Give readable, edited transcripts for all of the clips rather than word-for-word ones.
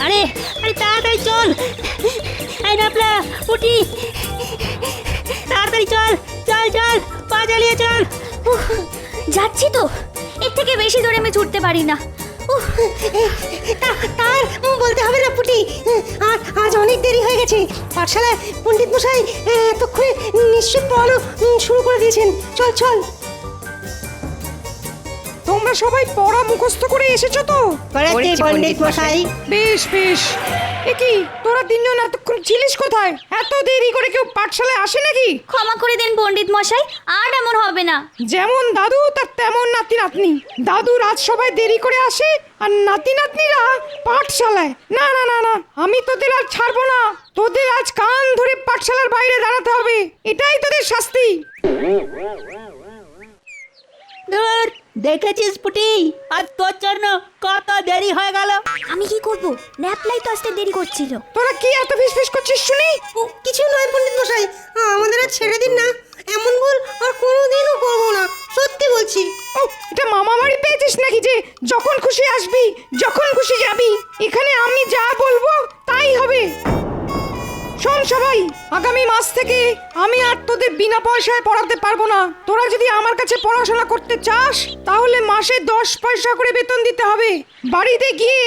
আরে আরে তাড়াতাড়ি চল, এই নাপলা পুটি, তাড়াতাড়ি চল চল চল, পা চালিয়ে চল। যাচ্ছি তো, এর থেকে বেশি দূরে আমি ছুটতে পারি না। তার বলতে হবে না পুটি, আজ অনেক দেরি হয়ে গেছে। পাঠশালায় পণ্ডিত মশাই এতক্ষণে নিশ্চয় পড়ানো শুরু করে দিয়েছেন। চল চল। তোমরা সবাই পড়া মুখস্থ করে এসেছো তো? করেছি পণ্ডিত মশাই। বেশ বেশ। এ কি, তোরা তিনজন এতক্ষণ ছিলিস কোথায়? এত দেরি করে কেউ পাঠশালায় আসে নাকি? ক্ষমা করে দিন পণ্ডিত মশাই, আর এমন হবে না। যেমন দাদু তার তেমন নাতি নাতনি। দাদুর আজ সবাই দেরি করে আসে আর নাতি নাতনিরা পাঠশালায়। না না না না, আমি তোদের আর ছাড়বো না। তোদের আজ কান ধরে পাঠশালার বাইরে দাঁড়াতে হবে, এটাই তোদের শাস্তি। ধুর, দেখেছিস পুটি, আর তোর জন্য কত দেরি হয়ে গেল। আমি কি করব? ন্যাপলাই তো আসতে দেরি করছিল। তোরা কি এত ফিসফিস করছিস শুনি? কিছু নয় পণ্ডিত মশাই, আমাদের আর ছেড়ে দিন না। এমন ভুল আর কোনোদিনও করবো না, সত্যি বলছি। ও, এটা মামা বাড়ি পেয়েছিস নাকি যে যখন খুশি আসবি যখন খুশি যাবি? এখানে আমি যা বলবো তাই হবে। শোন সবাই, আগামী মাস থেকে আমি আর তোদের বিনা পয়সায় পড়াতে পারবো না। তোরা যদি আমার কাছে পড়াশোনা করতে চাস তাহলে মাসে 10 পয়সা করে বেতন দিতে হবে। বাড়িতে গিয়ে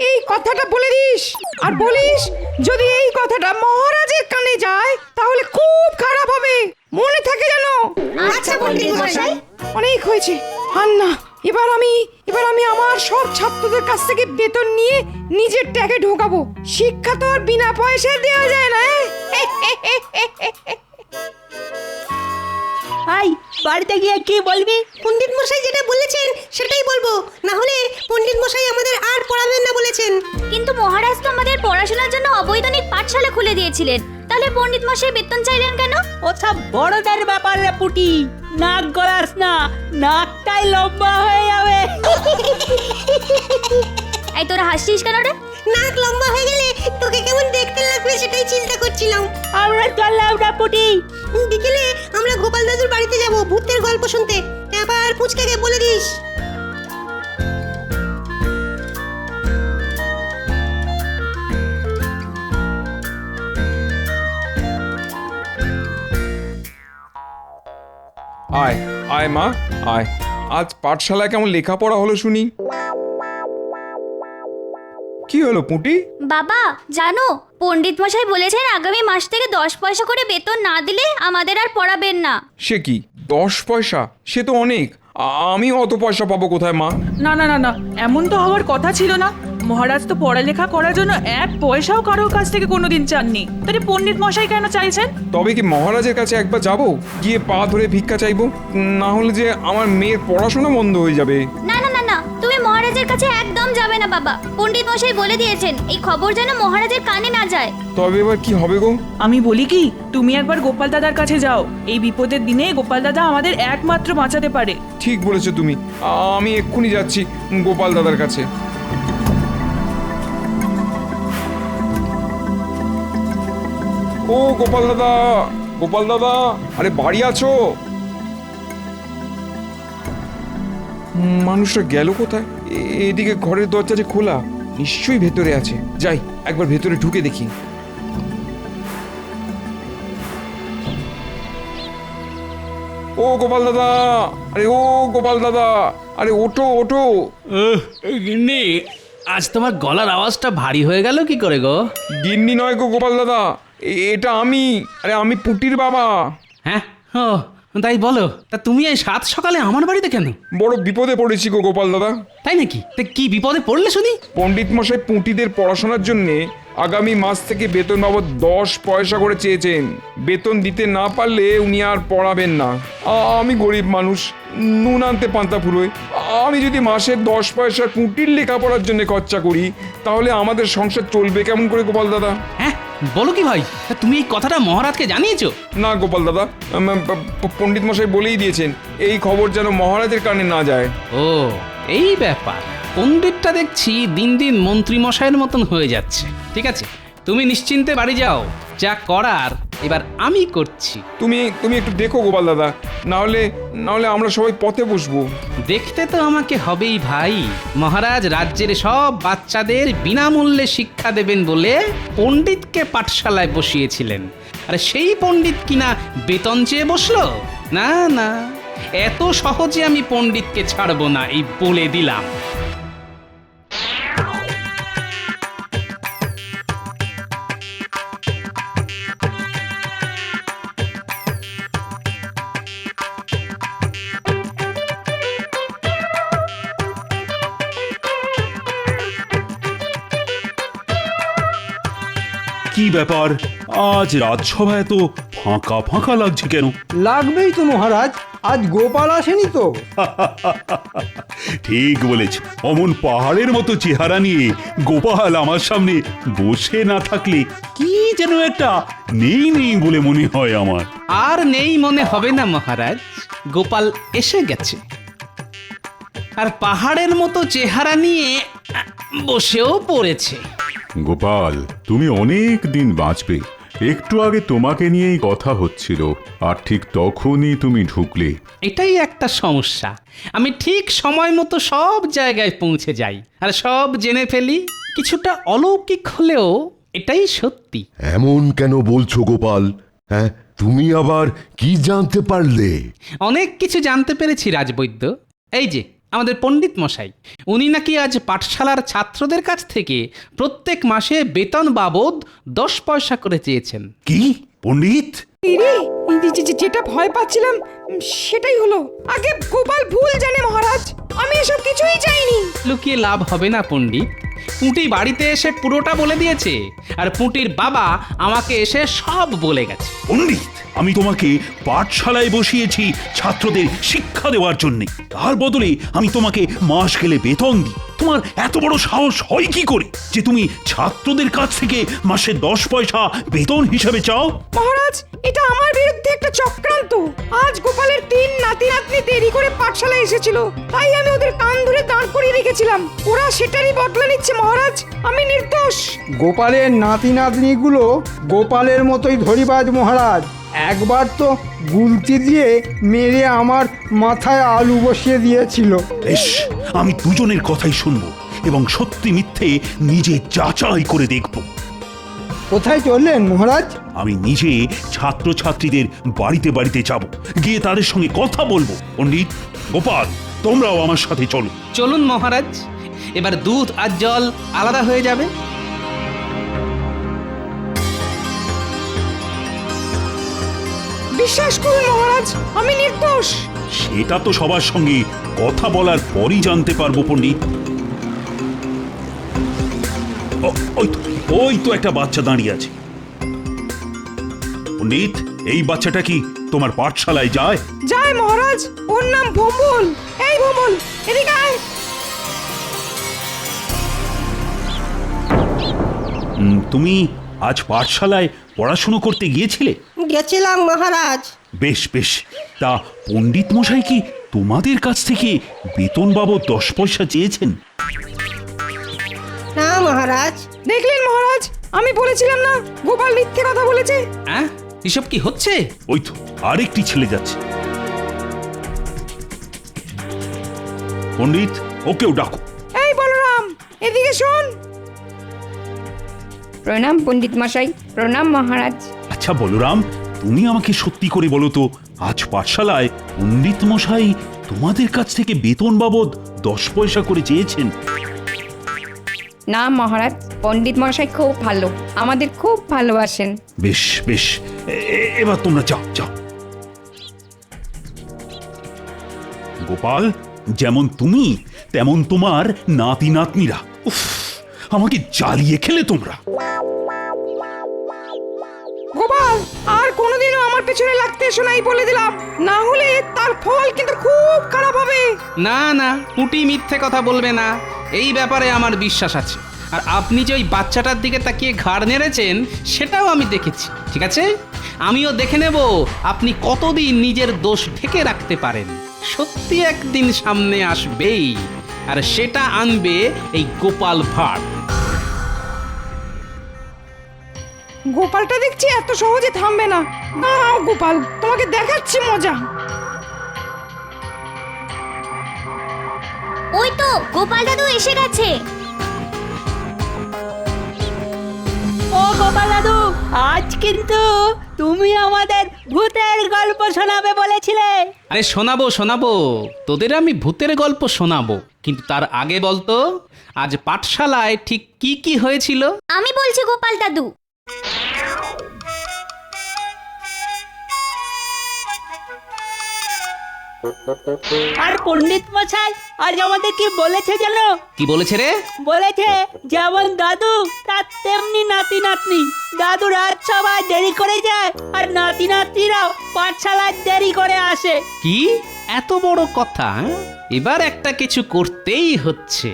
এই কথাটা বলে দিস, আর বলিস যদি এই কথাটা মহারাজের কানে যায় তাহলে খুব খারাপ হবে, মনে থাকে যেন। আচ্ছা পণ্ডিত মশাই। অনেক হয়েছে, আর না। এবার আমি আমার সব ছাত্রদের কাছ থেকে বেতন নিয়ে নিজের ট্যাগে ঢোকাবো। শিক্ষা তো আর বিনা পয়সায় দেওয়া যায় না। ভাই, বাড়িতে গিয়ে কি বলবি? পণ্ডিত মশাই যেটা বলেছেন সেটাই বলবো, না হলে পণ্ডিত মশাই আমাদের আর পড়াবেন না বলেছেন। কিন্তু মহারাজ তো আমাদের পড়াশোনার জন্য অবৈতনিক পাঠশালা খুলে দিয়েছিলেন, তাহলে পণ্ডিত মশাই বেতন চাইলেন কেন? ওসব বড়দের ব্যাপার রে পুটি, নাক গলাস না, নাকটাই লম্বা হয়ে যাবে। এই তোরা হাসছিস কেন রে? নাক লম্বা হয়ে গেলে তোকে কেমন দেখতে লাগবে সেটাই চিন্তা করছিলাম। আমরা চললাম না পুটি। বিকেলে আমরা গোপাল দাদুর বাড়িতে যাব ভূতের গল্প শুনতে। এবার পুচকাকে বলে দিস। আয় আয় মা আয়, আজ পাঠশালায় কেমন লেখাপড়া হলো শুনি। কি হলো পুঁটি? বাবা জানো, পণ্ডিত মশাই বলেছেন আগামী মাস থেকে 10 পয়সা করে বেতন না দিলে আমাদের আর পড়াবেন না। সে কি 10 পয়সা? সে তো অনেক। আমি অত পয়সা পাবো কোথায় মা? না না না না, এমন তো হওয়ার কথা ছিল না। মহারাজ তো পড়ালেখা করার জন্য 1 পয়সাও কারোর কাছ থেকে কোনোদিন চাননি, তাহলে পণ্ডিত মশাই কেন চাইছেন? তবে কি মহারাজের কাছে একবার যাব, গিয়ে পা ধরে ভিক্ষা চাইবো? না হলে যে আমার মেয়ের পড়াশোনা বন্ধ হয়ে যাবে। না না না না, তুমি মহারাজের কাছে একদম যাবে না বাবা। পণ্ডিত মশাই বলে দিয়েছেন এই খবর যেন মহারাজের কানে না যায়। তবে এবার কি হবে গো? আমি বলি কি, তুমি একবার গোপাল দাদার কাছে যাও। এই বিপদের দিনে গোপাল দাদা আমাদের একমাত্র বাঁচাতে পারে। ঠিক বলেছো তুমি, আমি এক্ষুনি যাচ্ছি গোপাল দাদার কাছে। ও গোপাল দাদা, গোপাল দাদা, আরে বাড়ি আছো? মানুষটা গেল কোথায়? এদিকে ঘরের দরজা যে খোলা, নিশ্চয়ই ভেতরে আছে। যাই একবার ভেতরে ঢুকে দেখি। ও গোপাল দাদা, আরে ও গোপাল দাদা, আরে ওঠো ওঠো। গিন্নি, আজ তোমার গলার আওয়াজটা ভারী হয়ে গেল কি করে গো? গিন্নি নয় গো গোপাল দাদা, এটা আমি। আরে আমি পুটির বাবা। হ্যাঁ, ও তাই বলো। তা তুমি এই সাত সকালে আমার বাড়িতে কেন? বড় বিপদে পড়েছি গো গোপাল দাদা। তাই নাকি? তা কি বিপদে পড়লে শুনি? পণ্ডিত মশাই পুঁটিদের পড়াশোনার জন্যে আগামী মাস থেকে বেতন বাবদ 10 পয়সা করে চেয়েছেন। বেতন দিতে না পারলে উনি আর পড়াবেন না। আমি গরিব মানুষ, নুন আনতে পান্তা ফুরোয়। আমি যদি মাসে 10 পয়সা পুঁটির লেখাপড়ার জন্য খরচা করি তাহলে আমাদের সংসার চলবে কেমন করে গোপাল দাদা? হ্যাঁ, বলো কি ভাই? তা তুমি এই কথাটা মহারাজকে জানিয়েছো? না গোপাল দাদা, পণ্ডিত মশাই বলেই দিয়েছেন এই খবর যেন মহারাজের কানে না যায়। ও এই ব্যাপার। পণ্ডিতটা দেখছি দিন দিন মন্ত্রী মশাইয়ের মতন হয়ে যাচ্ছে। ঠিক আছে, তুমি নিশ্চিন্তে বাড়ি যাও, যা করার এবার আমি করছি। তুমি তুমি একটু দেখো গোপাল দাদা, না হলে আমরা সবাই পথে বসবো। দেখতে তো আমাকে হবেই ভাই। মহারাজ রাজ্যের সব বাচ্চাদের বিনামূল্যে শিক্ষা দেবেন বলে পণ্ডিতকে পাঠশালায় বসিয়েছিলেন, আর সেই পণ্ডিত কিনা বেতন চেয়ে বসলো? না না, এত সহজে আমি পণ্ডিতকে ছাড়বো না, এই বলে দিলাম। কি ব্যাপার, আজ রাজসভায় তো ফাঁকা ফাঁকা লাগছে কেন? লাগবেই তো মহারাজ, আজ গোপাল আসেনি তো। ঠিক বলেছ, অমন পাহাড়ের মতো চেহারা নিয়ে গোপাল আমার সামনে বসে না থাকলে কি যেন একটা নেই নেই বলে মনে হয় আমার। আর নেই মনে হবে না মহারাজ, গোপাল এসে গেছে। আর পাহাড়ের মতো চেহারা নিয়ে বসেও পড়েছে। গোপাল, তুমি অনেক দিন বাঁচবে। একটু আগে তোমাকে নিয়েই কথা হচ্ছিল, আর ঠিক তখনই তুমি ঢুকলে। এটাই একটা সমস্যা, আমি ঠিক সময় মতো সব জায়গায় পৌঁছে যাই আর সব জেনে ফেলি। কিছুটা অলৌকিক হলেও এটাই সত্যি। এমন কেন বলছো গোপাল? হ্যাঁ, তুমি আবার কি জানতে পারলে? অনেক কিছু জানতে পেরেছি রাজবৈদ্য। এই যে আমাদের পণ্ডিত মশাই, উনি নাকি আজ পাঠশালার ছাত্রদের কাছ থেকে প্রত্যেক মাসে বেতন বাবদ 10 পয়সা করে চেয়েছেন। কি পণ্ডিত? ইরে, যেটা ভয় পাচ্ছিলাম সেটাই হলো। আগে গোপাল ভুল জানে মহারাজ, আমি এসব কিছুই চাইনি। লুকিয়ে লাভ হবে না পণ্ডিত, পুঁটি বাড়িতে এসে পুরোটা বলে দিয়েছে, আর পুঁটির বাবা আমাকে এসে সব বলে গেছে। পণ্ডিত, আমি তোমাকে পাঠশালায় বসিয়েছি ছাত্রদের শিক্ষা দেওয়ার জন্য, তার বদলে আমি তোমাকে মাস গেলে বেতন দিই। তোমার এত বড় সাহস হয় কি করে যে তুমি ছাত্রদের কাছ থেকে মাসে 10 পয়সা বেতন হিসাবে চাও? মহারাজ, এটা আমার বিরুদ্ধে একটা চক্রান্ত। আজ গোপালের 3 নাতি নাতনি দেরি করে পাঠশালায় এসেছিল, তাই আমি ওদের কান ধরে দাঁড় করিয়ে রেখেছিলাম। ওরা সেটারই বদলা নিচ্ছে মহারাজ, আমি নির্দোষ। গোপালের নাতি নাতনিগুলো গোপালের মতোই ধরিবাজ মহারাজ। একবার তো গুলতি দিয়ে মেরে আমার মাথায় আলু বসিয়ে দিয়েছিল। বেশ, আমি দুজনের কথাই শুনবো এবং সত্যি মিথ্যে নিজে যাচাই করে দেখব। কোথায় চললেন মহারাজ? আমি নিজে ছাত্রছাত্রীদের বাড়িতে বাড়িতে যাব, গিয়ে তাদের সঙ্গে কথা বলবো। পণ্ডিত, গোপাল, তোমরাও আমার সাথে চলো। চলুন মহারাজ, এবার দুধ আর জল আলাদা হয়ে যাবে। বিশ্বাস করুন মহারাজ, আমি নির্দোষ। সেটা তো সবার সঙ্গে কথা বলার পরই জানতে পারবো পণ্ডিত। ওই তো একটা বাচ্চা দাঁড়িয়ে আছে। পণ্ডিত, এই বাচ্চাটা কি তোমার পাঠশালায় যায়? যায় মহারাজ, ওর নাম ভোমল। এই ভোমল, এদিকে আয়। তুমি আজ পাঠশালায় পড়াশুনো করতে গিয়েছিলে? গেছিলাম মহারাজ। বেশ বেশ, তা পণ্ডিত মশাই কি তোমাদের কাছ থেকে বেতন বাবদ 10 পয়সা চেয়েছেন? না মহারাজ। দেখলেন মহারাজ, আমি বলেছিলাম না গোপাল মিথ্যে কথা বলেছে। হ্যাঁ, এসব কি হচ্ছে? ওই তো আরেকটি ছেলে যাচ্ছে। পণ্ডিত, ওকেও ডাকো। এই বলরাম, এদিকে শোন। প্রণাম পণ্ডিত মশাই। প্রণাম মহারাজ। আচ্ছা বলরাম, তুমি আমাকে সত্যি করে বলো তো, আজ পাঠশালায় পণ্ডিত মশাই তোমাদের কাছ থেকে বেতন বাবদ 10 পয়সা করে চেয়েছেন? না মহারাজ, পণ্ডিত মশাই খুব ভালো, আমাদের খুব ভালোবাসেন। বেশ বেশ, এবার তোমরা যাও যাও। গোপাল, যেমন তুমি তেমন তোমার নাতি নাতনিরা। উফ, আমাকে জ্বালিয়ে খেলে তোমরা। গোপাল, আর কোনোদিনও আমার পেছনে লাগতে এসো নাই বলে দিলাম, না হলে তার ফল কিন্তু খুব খারাপ হবে। না না, পুঁটি মিথ্যে কথা বলবে না, এই ব্যাপারে আমার বিশ্বাস আছে। আর আপনি যে ওই বাচ্চাটার দিকে তাকিয়ে ঘাড় নেড়েছেন সেটাও আমি দেখেছি। ঠিক আছে, আমিও দেখে নেব আপনি কতদিন নিজের দোষ ঢেকে রাখতে পারেন। সত্যি একদিন সামনে আসবেই, আর সেটা আনবে এই গোপাল ভাঁড়। গোপালটা দেখছি এত সহজে থামবে না। দাঁড়াও গোপাল, তোমাকে দেখাচ্ছি মজা। ওই তো গোপাল দাদু এসে গেছে। ও গোপাল দাদু, আজ কিন্তু তুমি আমাদের ভূতের গল্প শোনাবে বলেছিলে। আরে শোনাবো শোনাবো, তোদের আমি ভূতের গল্প শোনাবো, কিন্তু তার আগে বলতো আজ পাঠশালায় ঠিক কি কি হয়েছিল। আমি বলছি গোপাল দাদু। আর পণ্ডিত মশাই আজ আমাদের কি বলেছে জানো? কি বলেছে রে? বলেছে যেমন দাদু তার তেমনি নাতি নাতনি। দাদু রাত সবাই দেরি করে যায় আর নাতি নাতনিরাও পাঠশালায় দেরি করে আসে। কি এত বড় কথা? এবার একটা কিছু করতেই হচ্ছে।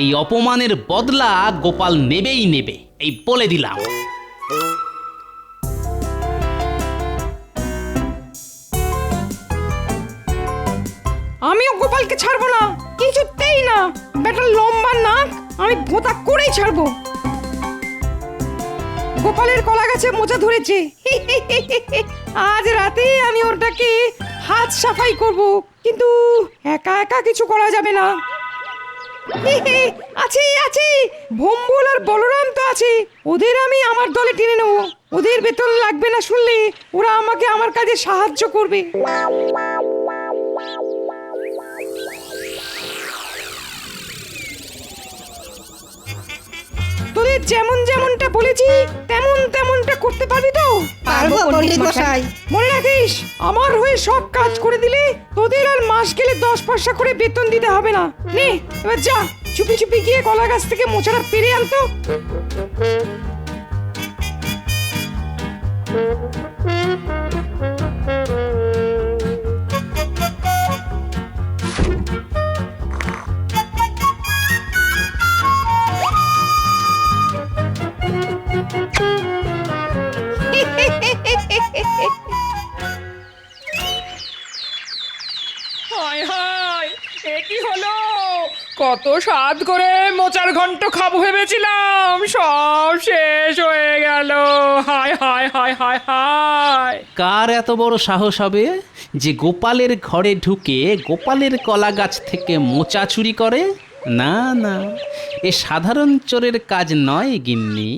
এই অপমানের বদলা গোপাল নেবেই নেবে, এই বলে দিলাম। আমিও গোপালকে ছাড়বো না, কিছুতেই না। বেটার লম্বা নাক আমি ভোঁতা করেই ছাড়বো। গোপালের কলা গাছে মোচা ধরেছে, আজ রাতে আমি ওটাকে হাত সাফাই করব, কিন্তু একা একা কিছু করা যাবে না। আছে আছে, ভম্বল আর বলরাম তো আছে, ওদের আমি আমার দলে টেনে নেবো। ওদের বেতন লাগবে না শুনলে ওরা আমাকে আমার কাজে সাহায্য করবে। তোদের যেমন যেমনটা বলেছি তেমন তেমনটা করতে পারবি তো? পারবো পণ্ডিত মশাই। মনে রাখিস, আমার হয়ে সব কাজ করে দিলে তোদের আর মাস গেলে 10 পয়সা করে বেতন দিতে হবে না। নে এবার যা, চুপি চুপি গিয়ে কলা গাছ থেকে মোচাটা পেরে আনতো। হায় হায়, এ কি হলো? কত স্বাদ করে মোচার ঘন্ট খাবো ভেবেছিলাম, সব শেষ হয়ে গেল। হায় হায় হায় হায় হায়। কার এত বড় সাহস হবে যে গোপালের ঘরে ঢুকে গোপালের কলা গাছ থেকে মোচা চুরি করে? না না, এ সাধারণ চোরের কাজ নয় গিন্নি।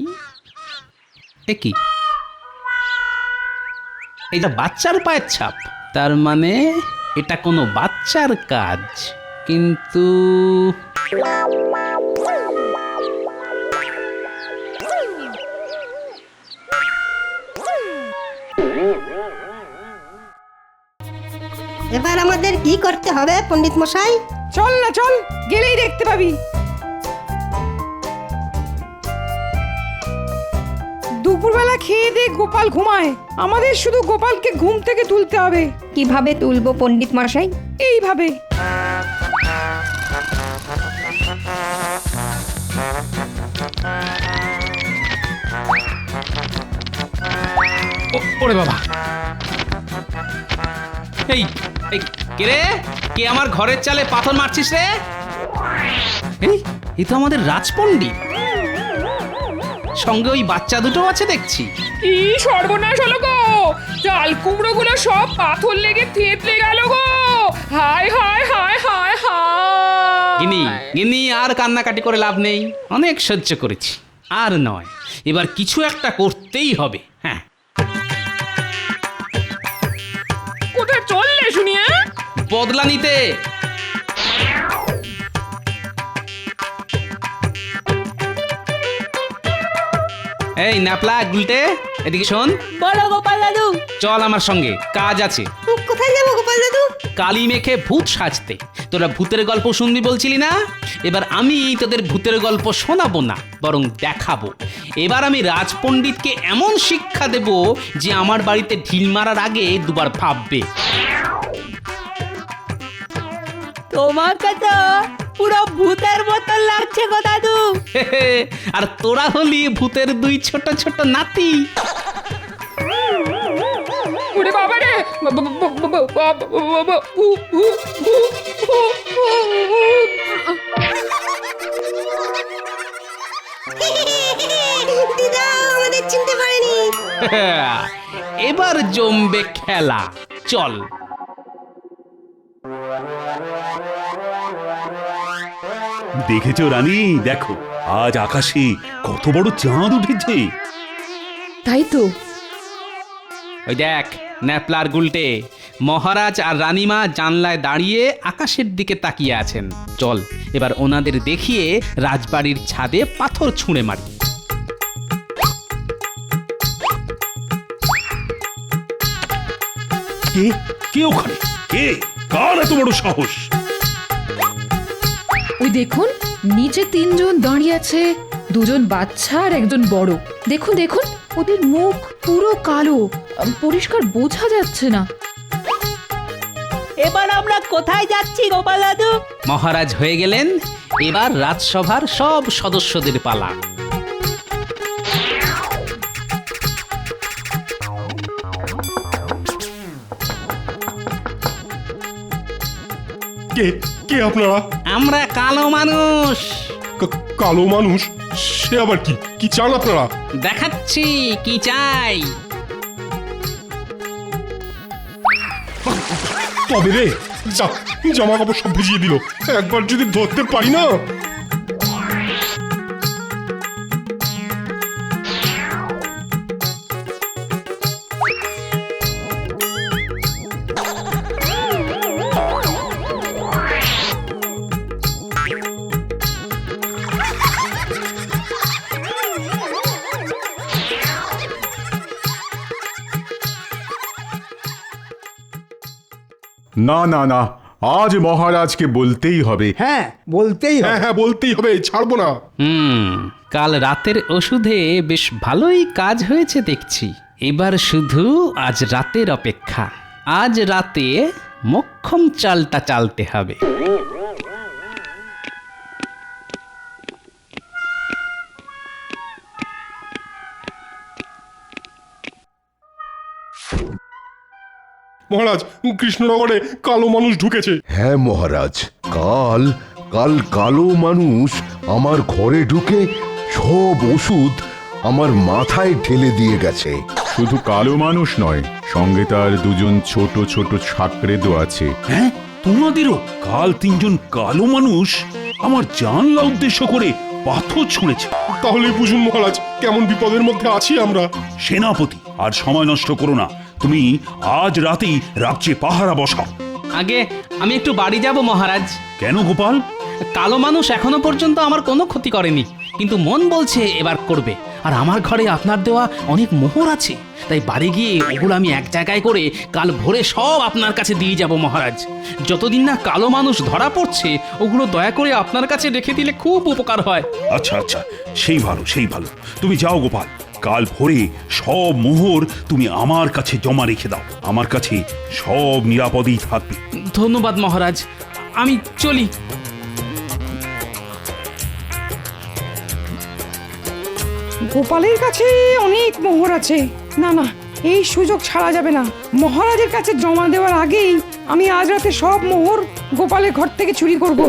এ কি, এটা বাচ্চার পায়ের ছাপ, তার মানে এটা কোনো বাচ্চার কাজ। কিন্তু এবার আমাদের কি করতে হবে পণ্ডিত মশাই? চল না চল, গেলেই দেখতে পাবি। দুপুরবেলা খেয়ে দিয়ে গোপাল ঘুমায়, আমাদের শুধু গোপালকে ঘুম থেকে তুলতে হবে। কিভাবে তুলবো পণ্ডিত মশাই? এইভাবে। ওরে বাবা, এই এই কে রে? কে আমার ঘরের চালে পাথর মারছিস রে? এই তো আমাদের রাজপণ্ডিত, সঙ্গে ওই বাচ্চা দুটো আছে দেখছি। কি সর্বনাশ হলো গো, চাল কুমড়ো গুলো সব পাথর লেগে থেতলে গেল গো। হায় হায় হায় হায় হায়। গিনি গিনি, আর কান্নাকাটি করে লাভ নেই, অনেক সহ্য করেছি, আর নয়, এবার কিছু একটা করতেই হবে। হ্যাঁ, কোথায় চললে শুনিয়া? বদলা নিতে। এই ন্যাপলা গুলটে, এদিকে শোন। বলো গোপাল দাদু। চল আমার সঙ্গে, কাজ আছে। কোথায় যাবো গোপাল দাদু? কালি মেখে ভূত সাজতে। তোরা ভূতের গল্প শুনবি বলছিলি না? এবার আমি তোদের ভূতের গল্প শোনাবো না, বরং দেখাবো। এবার আমি রাজপণ্ডিতকে এমন শিক্ষা দেব যে আমার বাড়িতে ঢিল মারার আগে দুবার ভাববে। তোমাকে তো পুরো ভূতের মতন লাগছে গো দাদু। আর তোরা হলি ভূতের দুই ছোট ছোট নাতি। ওরে বাবা রে, দিদা আমাদের চিনতে পারেনি। এবার জমবে খেলা, চল। দেখেছো রানী, দেখো আজ আকাশে কত বড় চাঁদ উঠেছে। তাই তো। ওই দেখ ন্যাপলার গুলটে, মহারাজ আর রানীমা জানলায় দাঁড়িয়ে আকাশের দিকে তাকিয়ে আছেন। চল এবার ওনাদের দেখিয়ে রাজবাড়ির ছাদে পাথর ছুঁড়ে মারি। কে কে ওখানে? কে? কার এত বড় সাহস? ওই দেখুন, নিচে 3 জন দাঁড়িয়ে আছে, 2 জন বাচ্চা আর একজন বড়। দেখুন দেখুন, ওদের মুখ পুরো কালো, পরিষ্কার বোঝা যাচ্ছে না। এবার আমরা কোথায় যাচ্ছি গোপাল দাদু? মহারাজ হয়ে গেলেন, এবার রাজসভার সব সদস্যদের পালা। কে কে আপনারা? আমরা কালো মানুষ। কালো মানুষ? সে আবার কি? কি চান আপনারা? দেখাচ্ছি কি চাই। তবে রে, জামা কাপড় সব ভিজিয়ে দিল, একবার যদি ধরতে পারি না। না না না, আজ মহারাজকে বলতেই হবে। হ্যাঁ বলতেই হবে। হ্যাঁ বলতেই হবে, ছাড়বো না। কাল রাতের ওষুধে বেশ ভালোই কাজ হয়েছে দেখছি। এবার শুধু আজ রাতের অপেক্ষা। আজ রাতে মক্ষম চালটা চালতে হবে। মহারাজ, কৃষ্ণনগরে কালো মানুষ ঢুকেছে। হ্যাঁ মহারাজ, কাল কাল কালো মানুষ আমার ঘরে ঢুকে সব ওষুধ আমার মাথায় ঢেলে দিয়ে গেছে। শুধু কালো মানুষ নয়, সঙ্গে তার 2 জন ছোট ছোট ছাকরেদও আছে। হ্যাঁ, তোমাদেরও? কাল 3 জন কালো মানুষ আমার জানলা উদ্দেশ্য করে পাথর ছুঁড়েছে। তাহলে বুঝুন মহারাজ, কেমন বিপদের মধ্যে আছি আমরা। সেনাপতি, আর সময় নষ্ট করো না, তুমি আজ রাতেই রাজ্যে পাহারা বসাও। আগে আমি একটু বাড়ি যাব মহারাজ। কেন গোপাল? কালো মানুষ এখনো পর্যন্ত আমার কোনো ক্ষতি করেনি, কিন্তু মন বলছে এবার করবে। আর আমার ঘরে আপনার দেওয়া অনেক মোহর আছে, তাই বাড়ি গিয়ে ওগুলো আমি এক জায়গায় করে কাল ভোরে সব আপনার কাছে দিয়ে যাব মহারাজ। যতদিন না কালো মানুষ ধরা পড়ছে, ওগুলো দয়া করে আপনার কাছে রেখে দিলে খুব উপকার হয়। আচ্ছা আচ্ছা, সেই ভালো সেই ভালো। তুমি যাও গোপাল, কাল ভোরে সব মোহর তুমি আমার কাছে জমা রেখে দাও। আমার কাছে সব নিরাপদেই থাকবে। ধন্যবাদ মহারাজ, আমি চলি। গোপালের কাছে অনেক মোহর আছে। না না, এই সুযোগ ছাড়া যাবে না। মহারাজের কাছে জমা দেওয়ার আগেই আমি আজ রাতে সব মোহর গোপালের ঘর থেকে চুরি করব।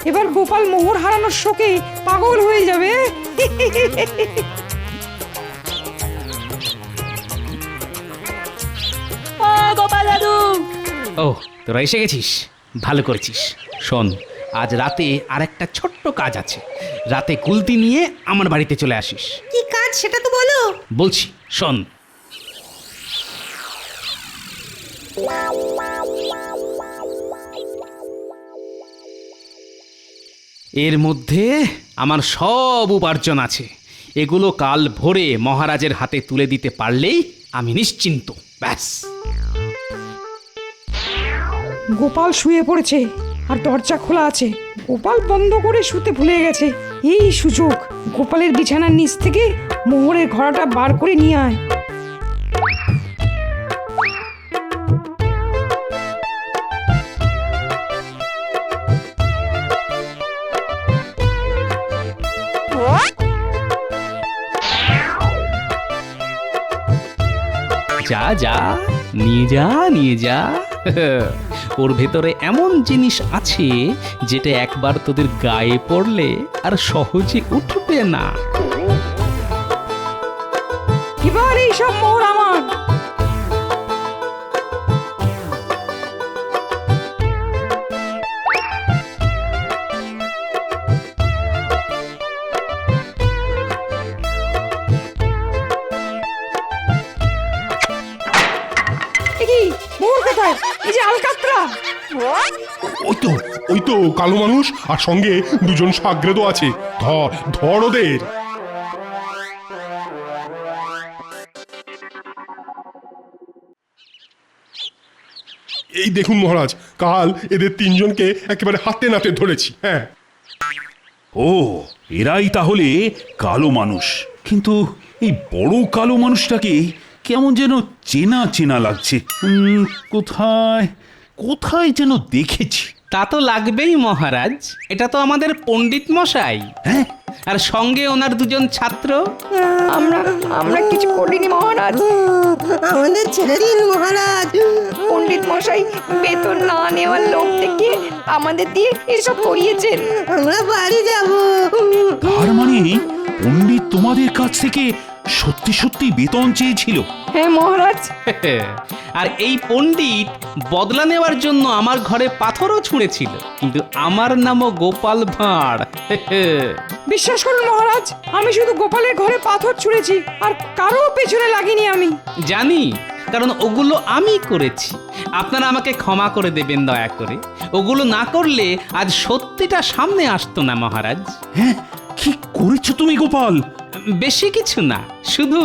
এবার গোপাল মোহর হারানোর শোকে পাগল হয়ে যাবে। ও গোপাল দাদু! ও, তোরা এসে গেছিস, ভালো করেছিস। শোন, আজ রাতে আরেকটা ছোট্ট কাজ আছে। রাতে গুলতি নিয়ে আমার বাড়িতে চলে আসিস। কি কাজ সেটা তো বলো। বলছি শোন। এর মধ্যে আমার সব উপার্জন আছে। এগুলো কাল ভোরে মহারাজের হাতে তুলে দিতে পারলেই আমি নিশ্চিন্ত। ব্যাস। গোপাল শুয়ে পড়েছে আর দরজা খোলা আছে। গোপাল বন্ধ করে শুতে ভুলে গেছে। এই সুযোগ, গোপালের বিছানার নিচ থেকে মোহরের ঘোড়াটা বার করে নিয়ে আয়। যা যা, নিয়ে যা নিয়ে যা। ওর ভেতরে এমন জিনিস আছে যেটা একবার তোদের গায়ে পড়লে আর সহজে উঠবে না। এই সব মোহর আমার। কি মোহর কোথায়? এই যে আলকাতরা। ওই তো কালো মানুষ আর সঙ্গে দুজন সাগরেদও আছে। ধর ধর ওদের। এই দেখুন মহারাজ, কাল এদের তিনজনকে একেবারে হাতে নাতে ধরেছি। হ্যাঁ, ও এরাই তাহলে কালো মানুষ। কিন্তু এই বড় কালো মানুষটাকে কেমন যেন চেনা চেনা লাগছে। কোথায় কোথায় যেন দেখেছি। তা তো লাগবেই মহারাজ, এটা তো আমাদের পণ্ডিত মশাই। হ্যাঁ, আর সঙ্গে ওনার দুজন ছাত্র। আমরা কিছু করিনি মহারাজ। আমাদের ছেড়ে দিন মহারাজ। পণ্ডিত মশাই বেতন না নেওয়ার লোভ দেখিয়ে আমাদের দিয়ে এসব করিয়েছেন। আমরা বাড়ি যাব। তার মানে পণ্ডিত তোমাদের কাছ থেকে সত্যি সত্যি বেতন চেয়েছিল? হ্যাঁ মহারাজ। আর এই পণ্ডিত বদলা নেওয়ার জন্য আমার ঘরে পাথরও ছুঁড়েছিল, কিন্তু আমার নামও গোপাল ভাঁড়। বিশ্বাস করুন মহারাজ, আমি শুধু গোপালের ঘরে পাথর ছুঁড়েছি, আর কারো পেছনে লাগিনি আমি। জানি, কারণ ওগুলো আমি করেছি। আপনারা আমাকে ক্ষমা করে দেবেন দয়া করে। ওগুলো না করলে আজ সত্যিটা সামনে আসতো না মহারাজ। হ্যাঁ, কি করেছো তুমি গোপাল? বেশি কিছু না, শুধু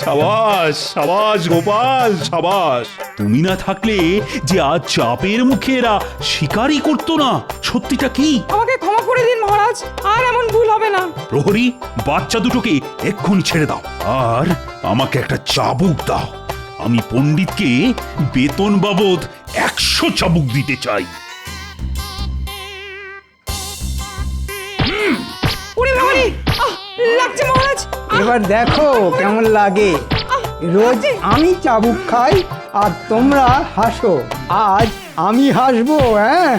সাবাস সাবাস গোপাল সাবাস। তুমি না থাকলে যে আজ চাপের মুখে এরা শিকারই করতো না। সত্যিটা কি? আমাকে ক্ষমা করে দিন মহারাজ, আর এমন ভুল হবে না। প্রহরী, বাচ্চা দুটোকে এক্ষুনি ছেড়ে দাও, আর আমাকে একটা চাবুক দাও। আমি পণ্ডিতকে বেতন বাবদ 100 চাবুক দিতে চাই। ওরে বাবারে, লাগছে মহারাজ। এবার দেখো কেমন লাগে। রোজ আমি চাবুক খাই আর তোমরা হাসো, আজ আমি হাসবো। হ্যাঁ,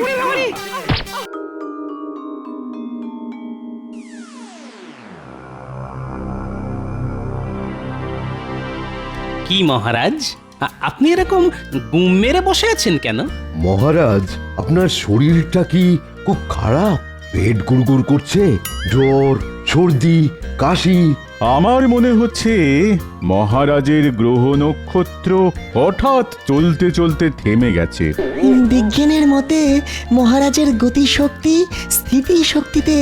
ওরে বাবারে। কি মহারাজ, আপনি এরকম গুম মেরে বসে আছেন কেন? মহারাজ, আপনার শরীরটা কি খুব খারাপ? পেট গুড়গুড় করছে, জ্বর, সর্দি, কাশি? আমার মনে হচ্ছে মহারাজের গ্রহ নক্ষত্র হঠাৎ চলতে চলতে থেমে গেছে। বিজ্ঞানের মতে মহারাজের গতিশক্তি স্থিতিশক্তিতে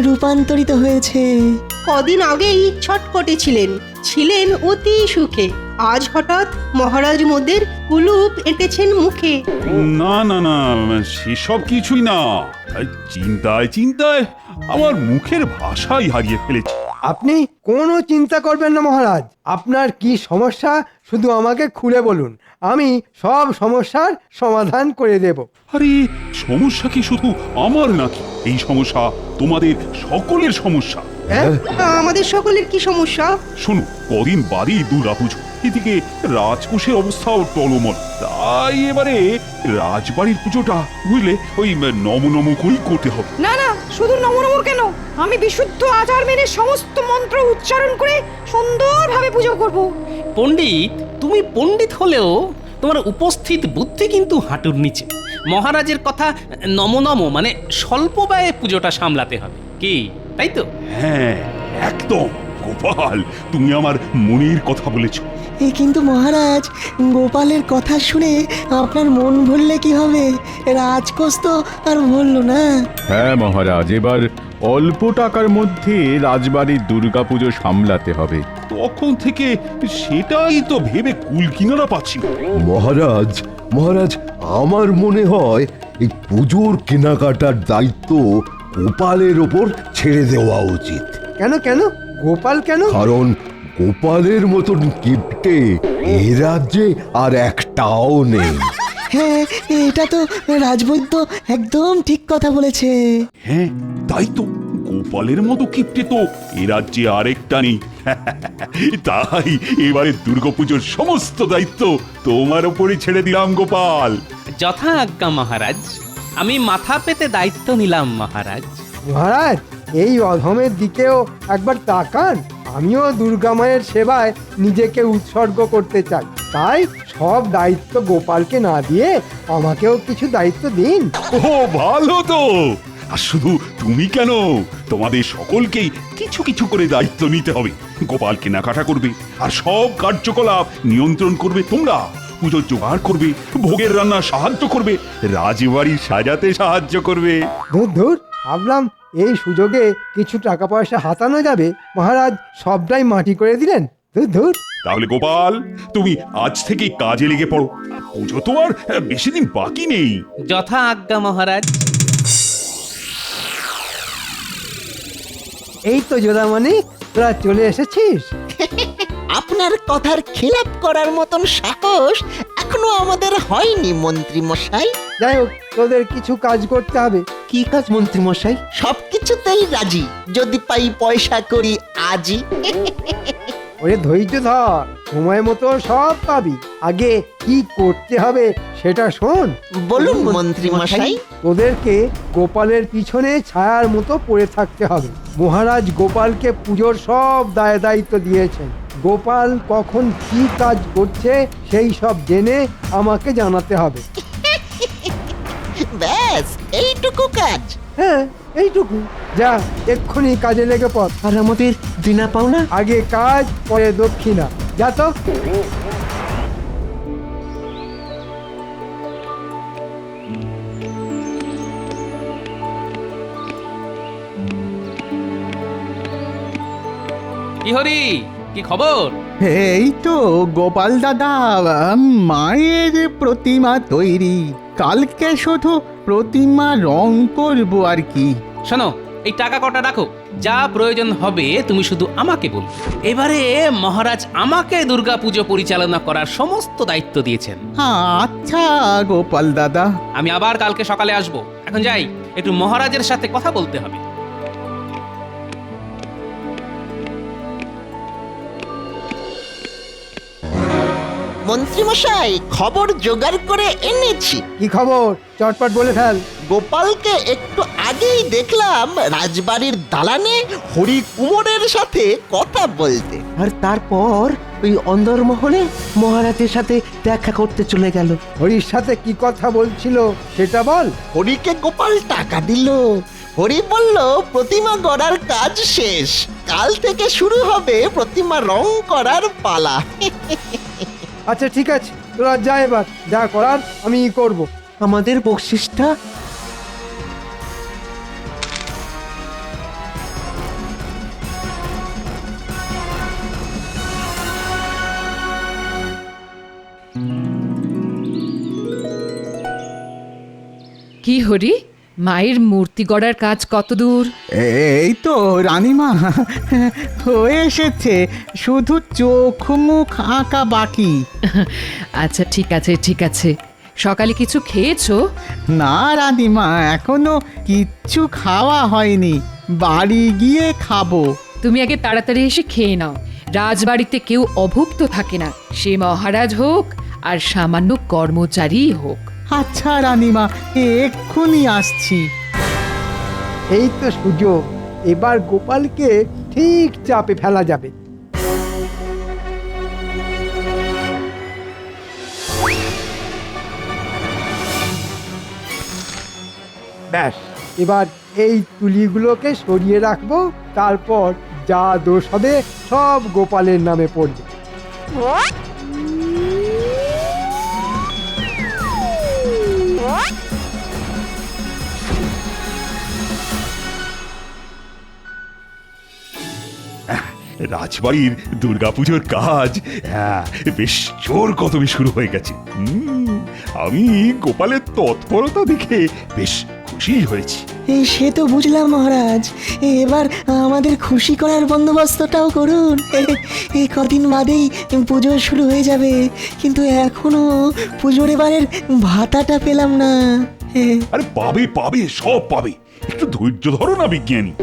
রূপান্তরিত হয়েছে। কদিন আগেই ছটপটে ছিলেন অতি সুখে, আজ হঠাৎ মহারাজ মোদের কুলুপ এঁটেছেন মুখে। না না না, সেসব কিছুই না। চিন্তায় চিন্তায় আমার মুখের ভাষাই হারিয়ে ফেলেছি। আপনি কোনো চিন্তা করবেন না মহারাজ। আপনার কি সমস্যা শুধু আমাকে খুলে বলুন, আমি সব সমস্যার সমাধান করে দেব। আরে সমস্যা কি শুধু আমার নাকি? এই সমস্যা তোমাদের সকলের সমস্যা। আমাদের সকলের কি সমস্যা? শোনো, কদিন বাদেই দুর্গাপুজো, এদিকে রাজকোষের অবস্থাও টলমল। তাই এবারে রাজবাড়ির পুজোটা বুঝলে ওই নম নম করেই করতে হবে। না না, শুধু নমনমর কেন, আমি বিশুদ্ধ আচার মেনে সমস্ত মন্ত্র উচ্চারণ করে সুন্দরভাবে পুজো করব। পণ্ডিত, তুমি পণ্ডিত হলেও তোমার উপস্থিত বুদ্ধি কিন্তু হাঁটুর নিচে। মহারাজের কথা নম নম মানে স্বল্প ব্যয়ে পুজোটা সামলাতে হবে, কি তাই তো? হ্যাঁ একদম গোপাল, তুমি আমার মনের কথা বলেছো। কিন্তু মহারাজ, গোপালের কথা শুনে আপনার মন ভরলে কি হবে? রাজকোষ তো আর ভরলো না। হ্যাঁ মহারাজ, এবার অল্প টাকার মধ্যে রাজবাড়ির দুর্গাপুজো সামলাতে হবে। তখন থেকে সেটাই তো ভেবে কুল কিনারা পাচ্ছি না। মহারাজ, মহারাজ, আমার মনে হয় এই পুজোর কেনাকাটার দায়িত্ব গোপালের ওপর ছেড়ে দেওয়া উচিত। কেন কেন গোপাল কেন? কারণ গোপালের মতন কিপ্টে এ রাজ্যে আর একটাও নেই। হ্যাঁ, এটা তো রাজবৈদ্য একদম ঠিক কথা বলেছে। হ্যাঁ তাই তো, গোপালের মতো কিপ্টে তো এ রাজ্যে আরেকটা নেই। তাই এবারে দুর্গাপুজোর সমস্ত দায়িত্ব তোমার উপরে ছেড়ে দিলাম গোপাল। যথা আজ্ঞা মহারাজ। আমি মাথা পেতে দায়িত্ব নিলাম মহারাজ। মহারাজ, এই অধমের দিকেও একবার তাকান। আমিও দুর্গা মায়ের সেবায় নিজেকে উৎসর্গ করতে চাই, তাই সব দায়িত্ব গোপালকে না দিয়ে আমাকেও কিছু দায়িত্ব দিন। ও ভালো তো। আর শুধু তুমি কেন, তোমাদের সকলকেই কিছু কিছু করে দায়িত্ব নিতে হবে। গোপাল কেনাকাটা করবে, আর সব কার্যকলাপ নিয়ন্ত্রণ করবে তোমরা। পুজোর জোগাড় করবে, ভোগের রান্না সাহায্য করবে, রাজবাড়ি সাজাতে সাহায্য করবে। ধুর ধুর, ভাবলাম এই সুযোগে কিছু টাকা পয়সা হাতানো যাবে, মহারাজ সবটাই মাটি করে দিলেন। ধুর ধুর। তাহলে গোপাল, তুমি আজ থেকে কাজে লেগে পড়ো। পুজো তো আর বেশি দিন বাকি নেই। যথা আজ্ঞা মহারাজ। এই তো জোড়ামণি, তোরা চলে এসেছিস। আপনার কথার খিলাপ করার মতন সাহস এখনো আমাদের হয়নি মন্ত্রী মশাই। যাই হোক, তোদের কিছু কাজ করতে হবে। কি কাজ মন্ত্রী মশাই? সবকিছুতেই রাজি, যদি পাই পয়সা করি আজই। ওরে ধৈর্য ধর, সময় মতো সব পাবি। আগে কি করতে হবে সেটা শোন। বলুন মন্ত্রী মশাই। তোদেরকে গোপালের পিছনে ছায়ার মতো পড়ে থাকতে হবে। মহারাজ গোপালকে পুজোর সব দায় দায়িত্ব দিয়েছেন। গোপাল কখন কি কাজ করছে সেই সব জেনে আমাকে জানাতে হবে। ব্যাস এইটুকু কাজ? হ্যাঁ, এইটুকু। যা, এক্ষুনি কাজে লেগে পড়। আর আমাদের দিনা পাওনা? আগে কাজ, পরে দক্ষিণা। যা তো। কি হরি, কি খবর? এই তো গোপাল দাদা, মায়ের প্রতিমা তৈরি। কালকে শুধু প্রতিমা রং করব আর কি। শোনো, এই টাকা কটা রাখো, যা প্রয়োজন হবে তুমি শুধু আমাকে বলো। এবারে মহারাজ আমাকে দুর্গাপুজো পরিচালনা করার সমস্ত দায়িত্ব দিয়েছেন। আচ্ছা গোপাল দাদা। আমি আবার কালকে সকালে আসব। এখন যাই, একটু মহারাজের সাথে কথা বলতে হবে। মন্ত্রী মশাই, খবর জোগাড় করে এনেছি। কি খবর? চটপট বলে ফেল। গোপালকে একটু আগেই দেখলাম রাজবাড়ির দালানে হরি কুমোরের সাথে কথা বলতে। আর তারপর ওই অন্দরমহলে মহারাজের সাথে দেখা করতে চলে গেল। হরির সাথে কি কথা বলছিল সেটা বল। হরিকে গোপাল টাকা দিল। হরি বলল প্রতিমা গড়ার কাজ শেষ, কাল থেকে শুরু হবে প্রতিমা রং করার পালা। আচ্ছা ঠিক আছে, তোরা যা, এবার যা করার আমি করব। আমাদের বকশিসটা? কি হরি, মায়ের মূর্তি গড়ার কাজ কত দূর? এই তো রানীমা, হয়ে এসেছে, শুধু চোখ মুখ আঁকা বাকি। আচ্ছা ঠিক আছে ঠিক আছে। সকালে কিছু খেয়েছো? না রানীমা, এখনো কিচ্ছু খাওয়া হয়নি, বাড়ি গিয়ে খাবো। তুমি আগে তাড়াতাড়ি এসে খেয়ে নাও। রাজবাড়িতে কেউ অভুক্ত থাকে না, সে মহারাজ হোক আর সামান্য কর্মচারী হোক। আচ্ছা রানীমা, এক্ষুনি আসছি। এই তো সুযোগ, এবার গোপালকে ঠিক চাপে ফেলা যাবে। ব্যাস, এবার এই তুলিগুলোকে সরিয়ে রাখবো। তারপর যা দোষ হবে সব গোপালের নামে পড়বে। রাজবাড়ির দুর্গাপুজোর কাজ বেশ জোর কদমে শুরু হয়ে গেছে। আমি গোপালের তৎপরতা দেখে বেশ খুশি হয়েছি। সে তো বুঝলাম মহারাজ, এবার আমাদের খুশি করার বন্দোবস্তটাও করুন। এই কদিন বাদেই পুজো শুরু হয়ে যাবে, কিন্তু এখনো পুজোর এবারের ভাতাটা পেলাম না। আরে পাবে পাবে, সব পাবে, একটু ধৈর্য ধরো না বিজ্ঞানী।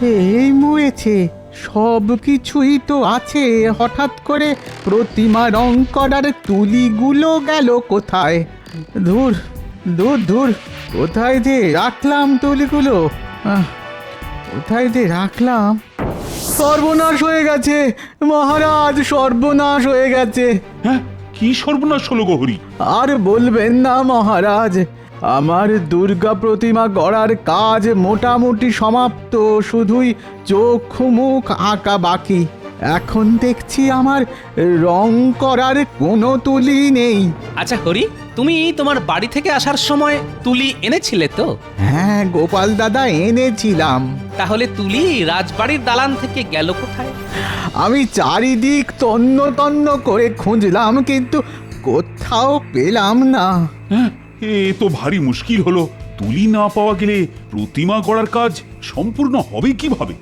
এই মরেছে, সব কিছুই তো আছে, হঠাৎ করে প্রতিমা রং করার তুলিগুলো গেল কোথায়? দূর দূর দূর, কোথায় যে রাখলাম তুলিগুলো? কোথায় যে রাখলাম? সর্বনাশ হয়ে গেছে মহারাজ, সর্বনাশ হয়ে গেছে। হ্যাঁ, কি সর্বনাশ হলো গহরি? আর বলবেন না মহারাজ, আমার দুর্গা প্রতিমা গড়ার কাজ মোটামুটি সমাপ্ত, শুধুই চোখ মুখ আঁকা বাকি। এখন দেখছি আমার রং করার কোনো তুলি নেই। আচ্ছা হরি, তুমি তোমার বাড়ি থেকে আসার সময় তুলি এনেছিলে তো? হ্যাঁ গোপাল দাদা, এনেছিলাম। তাহলে তুলি রাজবাড়ির দালান থেকে গেল কোথায়? আমি চারিদিক তন্ন তন্ন করে খুঁজলাম, কিন্তু কোথাও পেলাম না। হ্যাঁ, এ তো ভারী মুশকিল হলো। তুলি না পাওয়া গেলে প্রতিমা গড়ার কাজ সম্পূর্ণ হবে কিভাবে?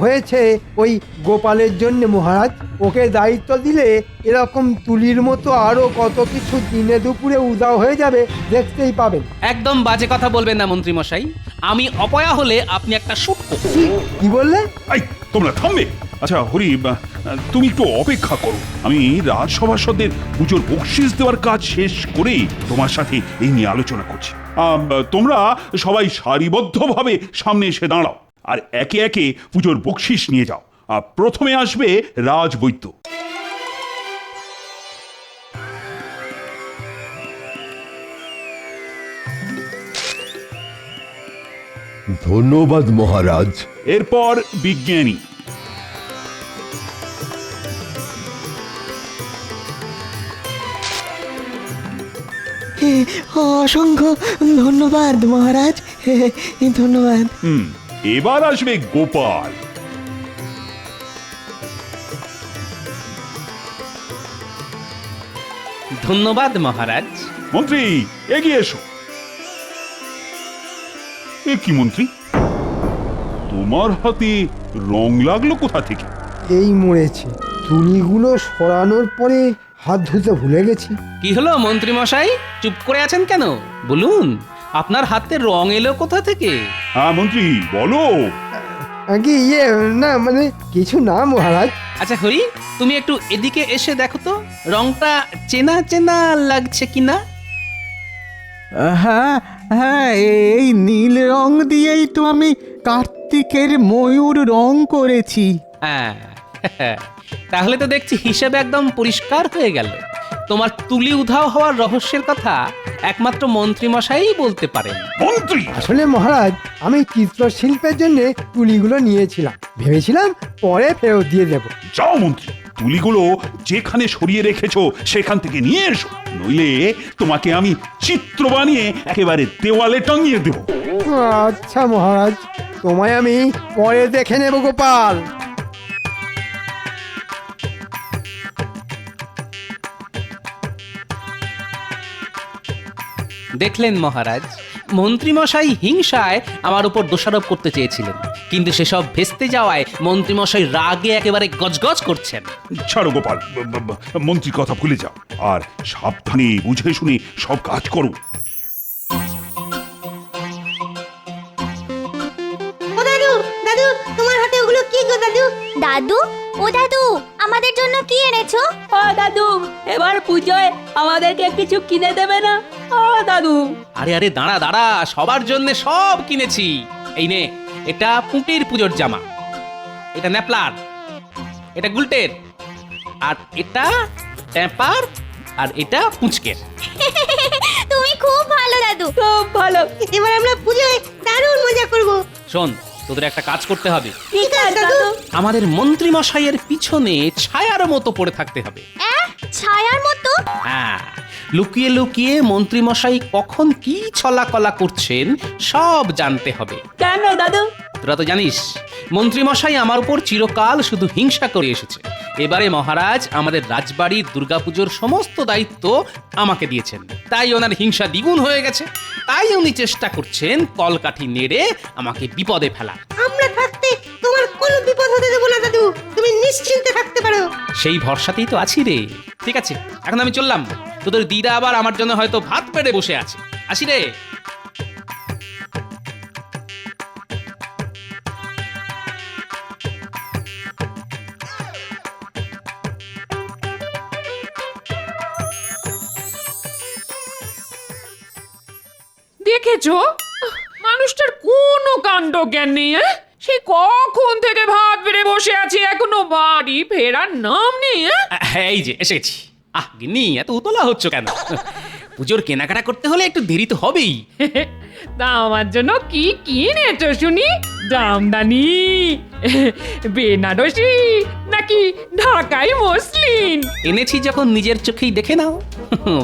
হয়েছে ওই গোপালের জন্য মহারাজ। ওকে দায়িত্ব দিলে এরকম তুলির মতো আরো কত কিছু দিনে দুপুরে উদাও হয়ে যাবে, দেখতেই পাবেন। একদম বাজে কথা বলবেন না মন্ত্রী মশাই। আমি অপয়া হলে আপনি একটা শুটকো। কি বললে? এই, তোমরা থামবে। আচ্ছা হরি, তুমি একটু অপেক্ষা করো। আমি রাজসভাসদের পুজোর বকশিস দেওয়ার কাজ শেষ করেই তোমার সাথে এই নিয়ে আলোচনা করছি। তোমরা সবাই সারিবদ্ধভাবে সামনে এসে দাঁড়াও আর একে একে পুজোর বকশিস নিয়ে যাও। প্রথমে আসবে রাজবৈদ্য। ধন্যবাদ মহারাজ। এরপর বিজ্ঞানী। অসংখ্য ধন্যবাদ মহারাজ, ধন্যবাদ। এবার আসবে গোপাল। ধন্যবাদ মহারাজ। মন্ত্রী এগিয়ে এসো। এ কি মন্ত্রী, তোমার হাতে রং লাগলো কোথা থেকে? এই মরেছে, তুলিগুলো সরানোর পরে হাত ধুতে ভুলে গেছি। কি হলো মন্ত্রী মশাই, চুপ করে আছেন কেন? বলুন, আপনার হাতে রং এলো কোথা থেকে? হ্যাঁ মন্ত্রী বলো। আগে না মানে কিছু না মহারাজ। আচ্ছা হরি, তুমি একটু এদিকে এসে দেখো তো রংটা চেনা চেনা লাগছে কিনা। হ্যাঁ হ্যাঁ, এই নীল রং দিয়েই তো আমি কার্তিকের ময়ূর রং করেছি। হ্যাঁ, তাহলে তো দেখছি হিসেবে একদম পরিষ্কার হয়ে গেল। তোমার তুলি উধাও হওয়ার রহস্যের কথা একমাত্র মন্ত্রী মশাই বলতে পারেন। মন্ত্রী, আসলে মহারাজ, আমি চিত্রশিল্পের জন্য তুলিগুলো নিয়েছিলাম, ভেবেছিলাম পরে ফেরত দিয়ে দেব। যাও মন্ত্রী, তুলিগুলো যেখানে সরিয়ে রেখেছো সেখান থেকে নিয়ে এসো, নইলে তোমাকে আমি চিত্র বানিয়ে একেবারে দেওয়ালে টাঙিয়ে দেব। আচ্ছা মহারাজ, তোমায় আমি পরে দেখে নেব গোপাল। দেখলেন মহারাজ, মন্ত্রীমশাই হিংসায় আমার উপর দোষারোপ করতে চেয়েছিলেন, কিন্তু সেসব ভেস্তে যাওয়ায় মন্ত্রীমশাই রাগে একেবারে গজগজ করছেন। ছাড়ো গোপাল, মন্ত্রী কথা ভুলে যাও আর সাবধানে বুঝে শুনে সব কাজ করো। ও দাদু, দাদু তোমার হাতে ওগুলো কি গো দাদু? দাদু, ও দাদু, আমাদের জন্য কি এনেছো? ও দাদু, এবার পুজোয় আমাদেরকে কিছু কিনে দেবে না? ও দাদু। আরে আরে দাঁড়া দাঁড়া, সবার জন্য সব কিনেছি। এই নে, এটা পুঁটির পুজোর জামা, এটা ন্যাপলার, এটা গুলটের, আর এটা ট্যাপার, আর এটা পুঁচকের। তুমি খুব ভালো দাদু, খুব ভালো। এবার আমরা পুজোয় দারুণ মজা করব। শোন, তোদের একটা কাজ করতে হবে। ঠিক আছে দাদু। আমাদের মন্ত্রী মশাইয়ের পিছনে ছায়ার মতো পড়ে থাকতে হবে। ছায়ার মতো? হ্যাঁ, লুকিয়ে লুকিয়ে মন্ত্রী মশাই কখন কি ছলাকলা করছেন সব জানতে হবে। কেন দাদু? তোরা তো জানিস মন্ত্রী মশাই আমার উপর চিরকাল শুধু হিংসা করে এসেছে। এবারে মহারাজ আমাদের রাজবাড়ির দুর্গাপুজোর সমস্ত দায়িত্ব আমাকে দিয়েছেন, তাই ওনার হিংসা দ্বিগুণ হয়ে গেছে। তাই উনি চেষ্টা করছেন কলকাঠি নেড়ে আমাকে বিপদে ফেলার। আমরা থাকতে তোমার কোনো বিপদ হতে দেব না দাদু, তুমি নিশ্চিন্তে থাকতে পারো। সেই ভরসাতেই তো আছি রে। ঠিক আছে, এখন আমি চললাম। তোদের দিদা আবার আমার জন্য হয়তো ভাত পেড়ে বসে আছে। আসি রে। দেখেছো মানুষটার কোনো কাণ্ড জ্ঞান নেই। সে কখন থেকে ভাত বেড়ে বসে আছি, এখনো বাড়ি ফেরার নাম নেই। এই যে এসেছি। গিন্নি এত উতলা হচ্ছ কেন? পুজোর কেনাকাটা করতে হলে একটু দেরি তো হবেই। তা আমার জন্য কি কিনেছো শুনি? জামদানি, বেনারসি নাকি ঢাকাই মসলিন? এনেছি যখন নিজের চোখেই দেখে নাও।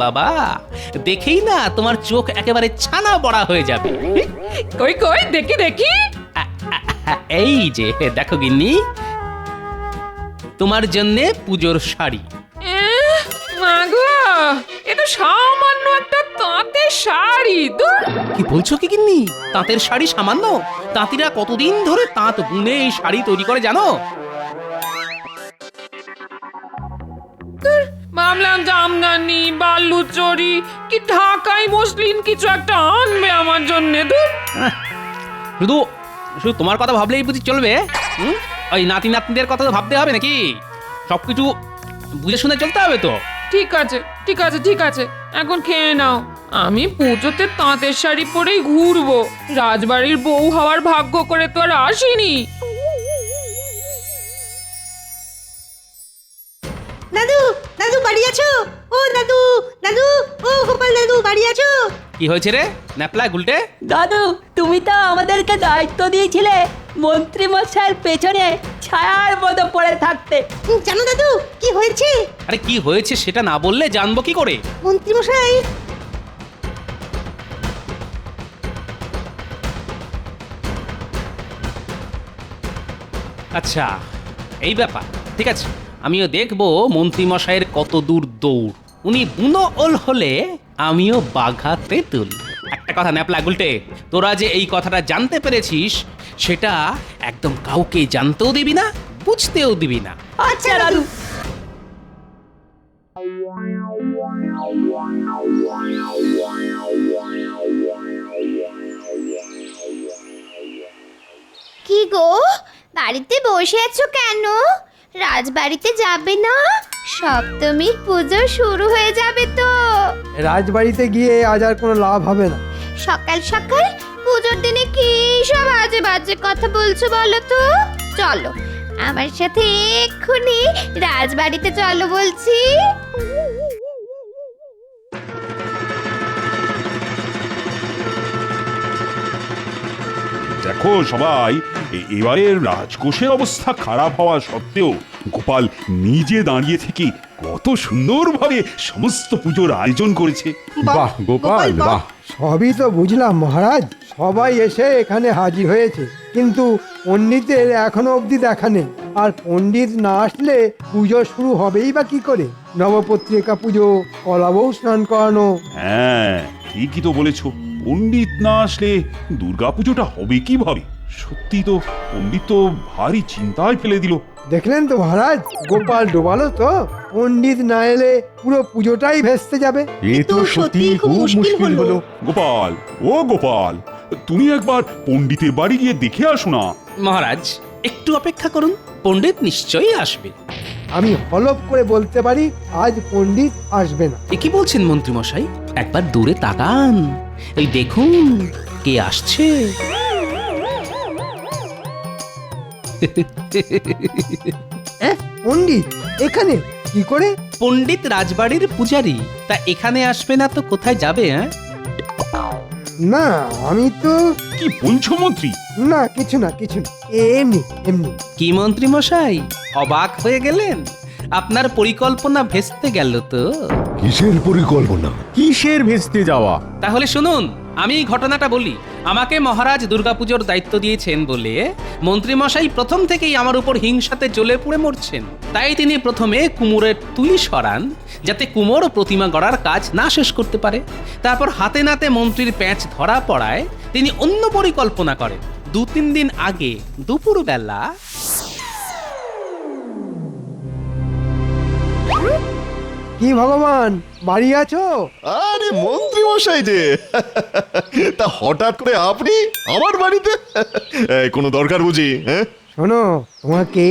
বাবা, দেখেই না তোমার চোখ একেবারে ছানা বড়া হয়ে যাবে। কই কই দেখি দেখি। এই যে দেখো গিন্নি, তোমার জন্য পুজোর শাড়ি। মাগো, এ তো সামান্য একটা তাঁতের শাড়ি। কি বলছো কি গিন্নি? তাঁতের শাড়ি সামান্য? তাঁতিরা কতদিন ধরে তাঁত বুনে এই শাড়ি তৈরি করে জানো? ভাবলাম জামদানি, বালুচরি কি ঢাকাই মসলিন কিছু একটা আনবে আমার জন্য। শুধু শুধু তোমার কথা ভাবলেই বুঝি চলবে? ওই নাতি নাতনিদের কথা তো ভাবতে হবে নাকি? সবকিছু বুঝে শুনে চলতে হবে তো। ঠিক আছে ঠিক আছে ঠিক আছে, এখন খেয়ে নাও। আমি পুজোতে তাঁতের শাড়ি পরেই ঘুরবো, রাজবাড়ির বউ হওয়ার ভাগ্য করে তো আর আসিনি। দাদু, দাদু বাড়ি আছো? ও দাদু, দাদু, ও গোপাল দাদু বাড়ি আছো? কি হয়েছে রে ন্যাপলা গুলটে? দাদু, তুমি তো আমাদেরকে দায়িত্ব দিয়েছিলে মন্ত্রী মশাইয়ের পেছনে ছায়ার মতো পড়ে থাকতে। জানো দাদু কি হয়েছে? আরে কি হয়েছে সেটা না বললে জানবো কি করে? মন্ত্রী মশাই আচ্ছা, এই ব্যাপার। ঠিক আছে, আমিও দেখবো মন্ত্রী মশাইয়ের কত দূর দৌড়। উনি বুনো ওল হলে আমিও বাঘাতে তুল। একটা কথা ন্যাপলা গুলটে, তোরা যে এই কথাটা জানতে পেরেছিস সেটা একদম কাউকে জানতেও দিবি না, বুঝতেও দিবি না। আচ্ছা দাদু। কি গো, বাড়িতে বসে আছো কেন? রাজবাড়িতে যাবে না? সপ্তমীর পুজো শুরু হয়ে যাবে তো। রাজবাড়িতে গিয়ে আজ আর কোনো লাভ হবে না। সকাল সকাল পুজোর দিনে কি সব আজে বাজে কথা বলছো বলো তো? চলো আমার সাথে এক্ষুনি রাজবাড়িতে চলো বলছি। দেখো সবাই, এবারে রাজকোষের অবস্থা খারাপ হওয়া সত্ত্বেও গোপাল নিজে দাঁড়িয়ে থেকে কত সুন্দরভাবে সমস্ত পুজোর আয়োজন করেছে। বাহ গোপাল, বাহ। সবই তো বুঝলাম মহারাজ, সবাই এসে এখানে হাজির হয়েছে, কিন্তু পণ্ডিতের এখনো অবধি দেখা নেই। আর পণ্ডিত না আসলে পুজো শুরু হবেই বা কি করে? নবপত্রিকা পুজো, কলাবউ স্নান করানো। হ্যাঁ, ঠিকই তো বলেছো। পণ্ডিত না আসলে দুর্গাপুজোটা হবে কিভাবে? সত্যি তো পণ্ডিত তো ভারী চিন্তায় ফেলে দিল। দেখলেন তো মহারাজ, গোপাল ডোবালো তো। পণ্ডিত না এলে পুরো পুজোটাই ভেস্তে যাবে। এ তো সত্যি খুব মুশকিল হলো। গোপাল, ও গোপাল, তুমি একবার পণ্ডিতের বাড়ি গিয়ে দেখে আসো না। মহারাজ একটু অপেক্ষা করুন, পণ্ডিত নিশ্চয়ই আসবে। আমি হলফ করে বলতে পারি আজ পণ্ডিত আসবে না। এ কি বলছেন মন্ত্রী মশাই? একবার দূরে তাকান, এই দেখুন কে আসছে। পণ্ডিত এখানে কি করে? পণ্ডিত রাজবাড়ির পূজারী, তা এখানে আসবে না তো কোথায় যাবে? না আমি তো। কি বলছো মন্ত্রী? না কিছু না, কিছু না, এমনি এমনি। কি মন্ত্রী মশাই, অবাক হয়ে গেলেন? আপনার পরিকল্পনা ভেস্তে গেল তো? কিসের পরিকল্পনা? কিসের ভেস্তে যাওয়া? তাহলে শুনুন, আমি ঘটনাটা বলি। আমাকে মহারাজ দুর্গাপুজোর দায়িত্ব দিয়েছেন বলে মন্ত্রী মশাই প্রথম থেকেই আমার উপর হিংসাতে জ্বলে পুড়ে মরছেন। তাই তিনি প্রথমে কুমোরের তুলি সরান, যাতে কুমোর প্রতিমা গড়ার কাজ না শেষ করতে পারে। তারপর হাতে নাতে মন্ত্রীর প্যাঁচ ধরা পড়ায় তিনি অন্য পরিকল্পনা করেন। 2-3 দিন আগে দুপুরবেলা। কি ভগবান, বাড়ি আছো? আরে মন্ত্রী মশাই যে, তা হঠাৎ করে আপনি আমার বাড়িতে? কোনো দরকার বুঝি? হ্যাঁ শোনো, তোমাকে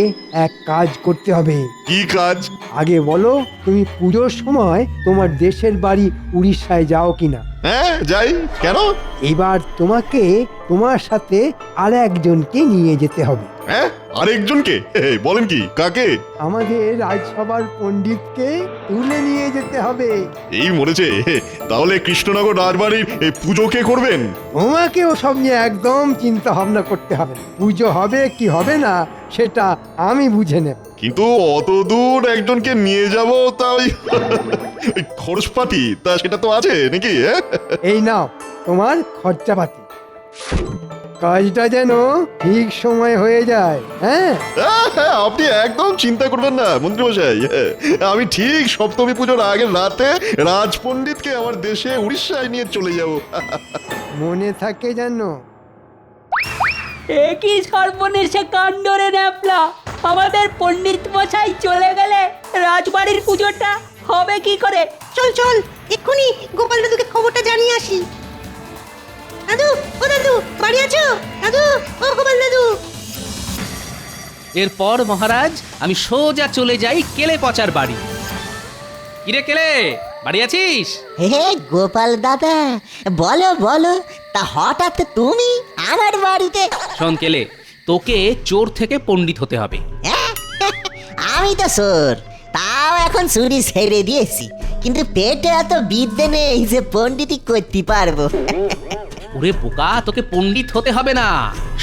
এক কাজ করতে হবে। কি কাজ? আগে বলো, তুমি পুজোর সময় তোমার দেশের বাড়ি উড়িষ্যায় যাও কিনা? হ্যাঁ যাই কেন? এবার তোমাকে তোমার সাথে আর একজনকে নিয়ে যেতে হবে। হ্যাঁ আরেকজনকে? বলেন কি, কাকে? আমাদের রাজসভার পণ্ডিতকে তুলে নিয়ে যেতে হবে। এই মরেছে, তাহলে কৃষ্ণনগর রাজবাড়ির এই পুজো কে করবেন? তোমাকে ওসব নিয়ে একদম চিন্তা ভাবনা করতে হবে না। পুজো হবে কি হবে না সেটা আমি বুঝে নেব। কিন্তু অত দূর একজনকে নিয়ে যাব, তা ওই খরচপাতি তা সেটা তো আছে নাকি? এই নাও তোমার খরচাপাতি। কাজটা যেন ঠিক সময় হয়ে যায়। হ্যাঁ আপনি একদম চিন্তা করবেন না মন্ত্রীমশাই, আমি ঠিক সপ্তমী পুজোর আগের রাতে রাজপণ্ডিতকে আমার দেশে উড়িষ্যায় নিয়ে চলে যাব। মনে থাকে যেন। একই সর্বনেশে কাণ্ড রে ন্যাপলা, আমাদের পণ্ডিত মশাই চলে গেলে রাজবাড়ির পুজোটা হবে কি করে? চল চল এক্ষুনি গোপাল দাদুকে খবরটা জানিয়ে আসি। দাদু, ও দাদু, বাড়ি আছো? দাদু, ও গোপাল দাদু। এরপর মহারাজ আমি সোজা চলে যাই কেলে পচার বাড়ি। কিরে কেলে, বাড়ি আছিস? হে গোপাল দাদা, বলো বলো, তা হঠাৎ তুমি আমার বাড়িতে? শোন কেলে, তোকে চোর থেকে পণ্ডিত হতে হবে। আমি তো চোর, তাও এখন চুরি ছেড়ে দিয়েছি, কিন্তু পেটে এত বিদ্যে নেই যে পণ্ডিতই করতে পারবো। ওরে বোকা, তোকে পণ্ডিত হতে হবে না,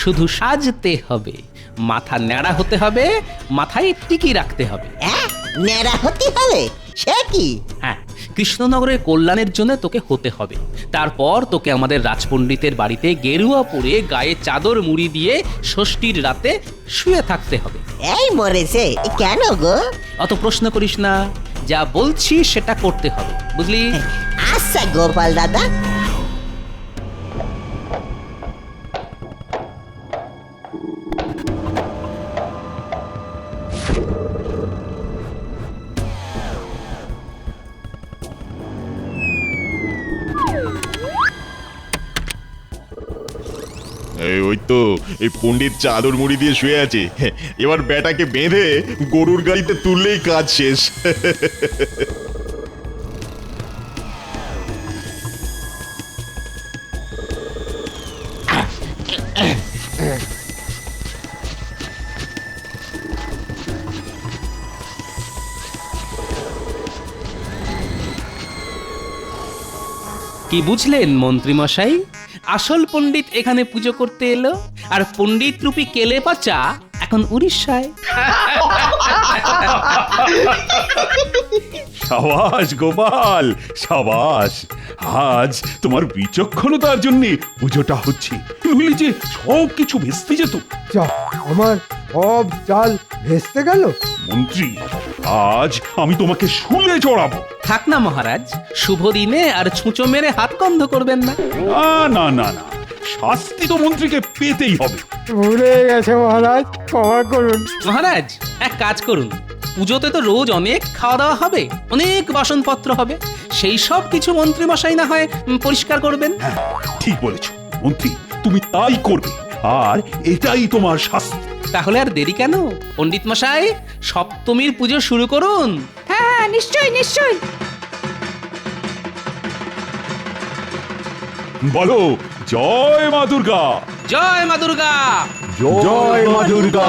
শুধু সাজতে হবে। মাথা ন্যাড়া হতে হবে, মাথায় টিকি রাখতে হবে। ন্যাড়া হতে হবে? সে কি? হ্যাঁ, কৃষ্ণনগরের কল্যাণের জন্য তোকে হতে হবে। তারপর তোকে আমাদের রাজপণ্ডিতের বাড়িতে গেরুয়া পরে গায়ে চাদর মুড়ি দিয়ে ষষ্ঠীর রাতে শুয়ে থাকতে হবে। এই মরেছে, কেন গো? অত প্রশ্ন করিস না, যা বলছি সেটা করতে হবে, বুঝলি? আচ্ছা গোপাল দাদা। ওই তো এই পণ্ডিত চাদর মুড়ি দিয়ে শুয়ে আছে, এবার বেটাকে বেঁধে গরুর গাড়িতে তুললেই কাজ শেষ। কি বুঝলেন মন্ত্রী মশাই? আসল পণ্ডিত এখানে পুজো করতে এলো, আর পণ্ডিত রূপী কেলে পচা এখন উড়িষ্যায়। সাবাস গোপাল, সাবাস। আজ তোমার বিচক্ষণতার জন্য পুজোটা হচ্ছে, নইলে যে সব কিছু ভেস্তে যেত। যা, আমার সব চাল ভেস্তে গেল। মন্ত্রী, আজ আমি তোমাকে শুলে চড়াবো। থাক না মহারাজ, শুভ দিনে আর ছুঁচো মেরে হাত বন্ধ করবেন না। না না না, শাস্তি তো মন্ত্রীকে পেতেই হবে। ভুলে গেছে মহারাজ, ক্ষমা করুন। মহারাজ এক কাজ করুন, পুজোতে তো রোজ অনেক খাওয়া দাওয়া হবে, অনেক বাসনপত্র হবে, সেই সব কিছু মন্ত্রী মশাই না হয় পরিষ্কার করবেন। হ্যাঁ ঠিক বলেছ মন্ত্রী, তুমি তাই করবে, আর এটাই তোমার শাস্তি। তাহলে আর দেরি কেন, পণ্ডিত মশাই সপ্তমীর পুজো শুরু করুন। হ্যাঁ নিশ্চয়ই নিশ্চয়ই। বলো জয় মা দুর্গা। জয় মা দুর্গা। জয় মা দুর্গা।